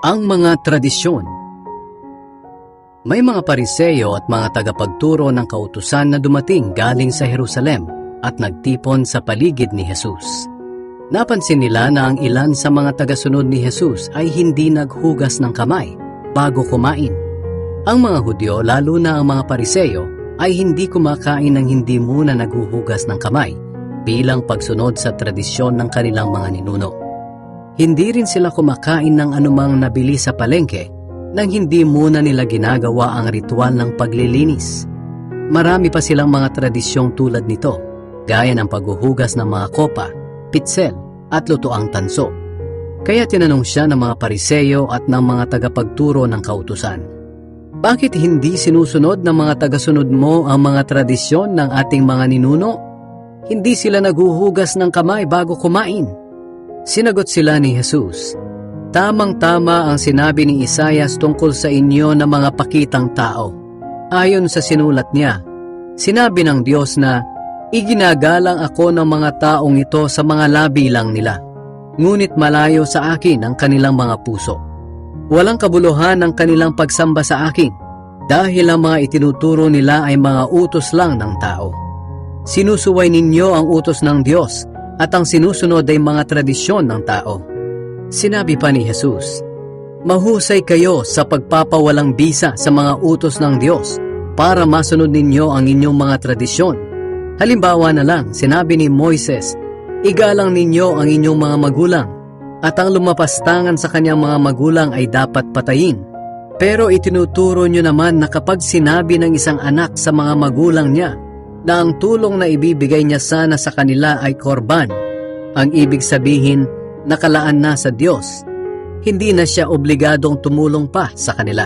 Ang mga tradisyon. May mga Pariseyo at mga tagapagturo ng kautusan na dumating galing sa Jerusalem at nagtipon sa paligid ni Jesus. Napansin nila na ang ilan sa mga tagasunod ni Jesus ay hindi naghugas ng kamay bago kumain. Ang mga Hudyo, lalo na ang mga Pariseyo, ay hindi kumakain ng hindi muna naghuhugas ng kamay bilang pagsunod sa tradisyon ng kanilang mga ninuno. Hindi rin sila kumakain ng anumang nabili sa palengke nang hindi muna nila ginagawa ang ritual ng paglilinis. Marami pa silang mga tradisyong tulad nito, gaya ng paghuhugas ng mga kopa, pitsel, at lutoang tanso. Kaya tinanong siya ng mga Pariseyo at ng mga tagapagturo ng kautusan, "Bakit hindi sinusunod ng mga tagasunod mo ang mga tradisyon ng ating mga ninuno? Hindi sila naghuhugas ng kamay bago kumain." Sinagot sila ni Jesus, "Tamang-tama ang sinabi ni Isaias tungkol sa inyo na mga pakitang tao. Ayon sa sinulat niya, sinabi ng Diyos na, iginagalang ako ng mga taong ito sa mga labi lang nila, ngunit malayo sa akin ang kanilang mga puso. Walang kabuluhan ang kanilang pagsamba sa akin, dahil ang mga itinuturo nila ay mga utos lang ng tao. Sinusuway ninyo ang utos ng Diyos, at ang sinusunod ay mga tradisyon ng tao." Sinabi pa ni Jesus, "Mahusay kayo sa pagpapawalang bisa sa mga utos ng Diyos para masunod ninyo ang inyong mga tradisyon. Halimbawa na lang, sinabi ni Moises, igalang ninyo ang inyong mga magulang, at ang lumapastangan sa kanyang mga magulang ay dapat patayin. Pero itinuturo nyo naman na kapag sinabi ng isang anak sa mga magulang niya na ang tulong na ibibigay niya sana sa kanila ay korban, ang ibig sabihin, nakalaan na sa Diyos, hindi na siya obligadong tumulong pa sa kanila.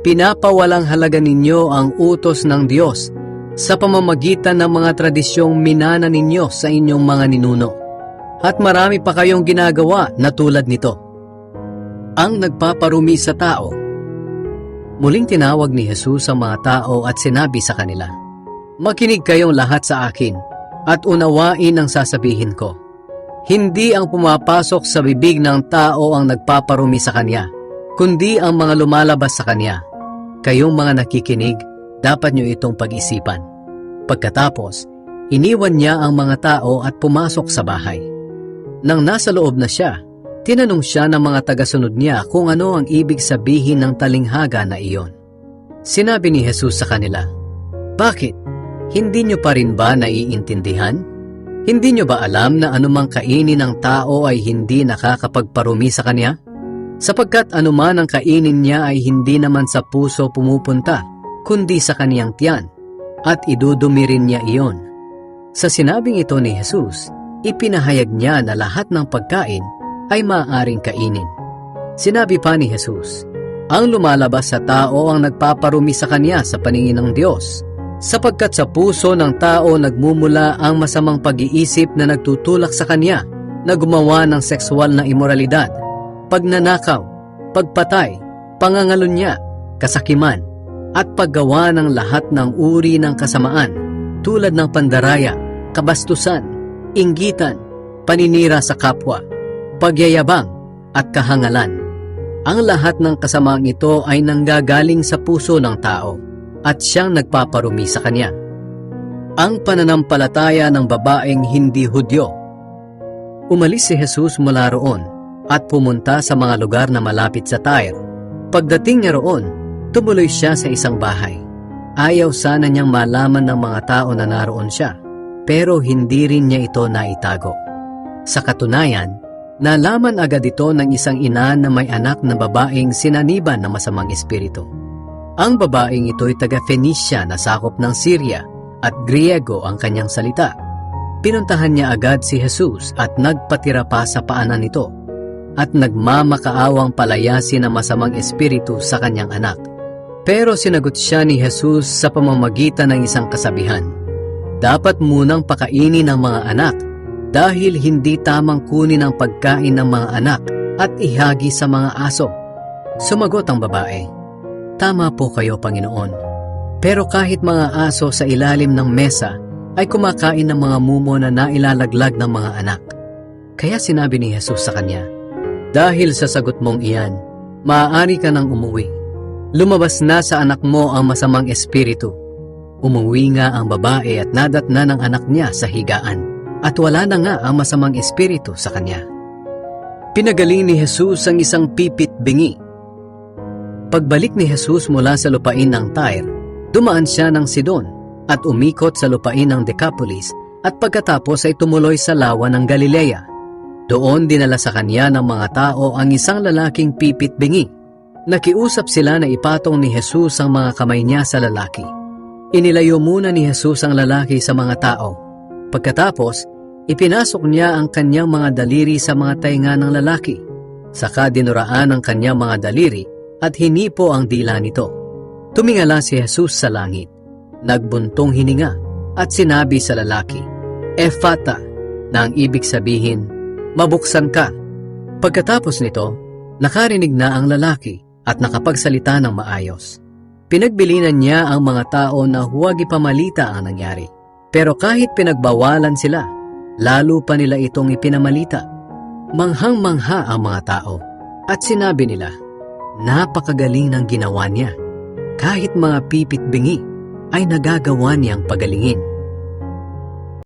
Pinapawalang halaga ninyo ang utos ng Diyos sa pamamagitan ng mga tradisyong minana ninyo sa inyong mga ninuno. At marami pa kayong ginagawa na tulad nito." Ang nagpaparumi sa tao. Muling tinawag ni Jesus ang mga tao at sinabi sa kanila, "Makinig kayong lahat sa akin at unawain ang sasabihin ko. Hindi ang pumapasok sa bibig ng tao ang nagpaparumi sa kanya, kundi ang mga lumalabas sa kanya. Kayong mga nakikinig, dapat nyo itong pag-isipan." Pagkatapos, iniwan niya ang mga tao at pumasok sa bahay. Nang nasa loob na siya, tinanong siya ng mga tagasunod niya kung ano ang ibig sabihin ng talinghaga na iyon. Sinabi ni Jesus sa kanila, "Bakit? Hindi nyo pa rin ba naiintindihan? Hindi nyo ba alam na anumang kainin ng tao ay hindi nakakapagparumi sa kanya? Sapagkat anuman ang kainin niya ay hindi naman sa puso pumupunta, kundi sa kaniyang tiyan, at idudumi rin niya iyon." Sa sinabing ito ni Jesus, ipinahayag niya na lahat ng pagkain ay maaaring kainin. Sinabi pa ni Jesus, "Ang lumalabas sa tao ang nagpaparumi sa kanya sa paningin ng Diyos, sapagkat sa puso ng tao nagmumula ang masamang pag-iisip na nagtutulak sa kanya na gumawa ng sexual na imoralidad, pagnanakaw, pagpatay, pangangalunya, kasakiman, at paggawa ng lahat ng uri ng kasamaan tulad ng pandaraya, kabastusan, inggitan, paninira sa kapwa, pagyayabang, at kahangalan. Ang lahat ng kasamaang ito ay nanggagaling sa puso ng tao, at siyang nagpaparumi sa kanya." Ang pananampalataya ng babaeng hindi Hudyo. Umalis si Jesus mula roon at pumunta sa mga lugar na malapit sa Tyre. Pagdating niya roon, tumuloy siya sa isang bahay. Ayaw sana niyang malaman ng mga tao na naroon siya, pero hindi rin niya ito naitago. Sa katunayan, nalaman agad ito ng isang ina na may anak na babaeng sinaniban ng masamang espiritu. Ang babaeng ito ay taga-Phoenicia na sakop ng Syria at Griego ang kanyang salita. Pinuntahan niya agad si Jesus at nagpatira pa sa paanan nito at nagmamakaawang palayasin ang masamang espiritu sa kanyang anak. Pero sinagot siya ni Jesus sa pamamagitan ng isang kasabihan, "Dapat munang pakainin ng mga anak dahil hindi tamang kunin ang pagkain ng mga anak at ihagi sa mga aso." Sumagot ang babae, "Tama po kayo, Panginoon. Pero kahit mga aso sa ilalim ng mesa ay kumakain ng mga mumo na nailalaglag ng mga anak." Kaya sinabi ni Jesus sa kanya, "Dahil sa sagot mong iyan, maaari ka nang umuwi. Lumabas na sa anak mo ang masamang espiritu. Umuwi nga ang babae at nadatna ng anak niya sa higaan, at wala na nga ang masamang espiritu sa kanya. Pinagaling ni Jesus ang isang pipit bingi. Pagbalik ni Jesus mula sa lupain ng Tyre, dumaan siya ng Sidon at umikot sa lupain ng Decapolis at pagkatapos ay tumuloy sa lawa ng Galilea. Doon dinala sa kanya ng mga tao ang isang lalaking pipit bingi. Nakiusap sila na ipatong ni Jesus ang mga kamay niya sa lalaki. Inilayo muna ni Jesus ang lalaki sa mga tao. Pagkatapos, ipinasok niya ang kanyang mga daliri sa mga tainga ng lalaki. Saka dinuraan ang kanyang mga daliri at hinipo ang dila nito. Tumingala si Jesus sa langit, nagbuntong hininga at sinabi sa lalaki, Ephata, na ang ibig sabihin, mabuksan ka. Pagkatapos nito, nakarinig na ang lalaki at nakapagsalita ng maayos. Pinagbilinan niya ang mga tao na huwag ipamalita ang nangyari. Pero kahit pinagbawalan sila, lalo pa nila itong ipinamalita. Manghang-mangha ang mga tao at sinabi nila, napakagaling ng ginawa niya. Kahit mga pipit bingi ay nagagawa niyang pagalingin.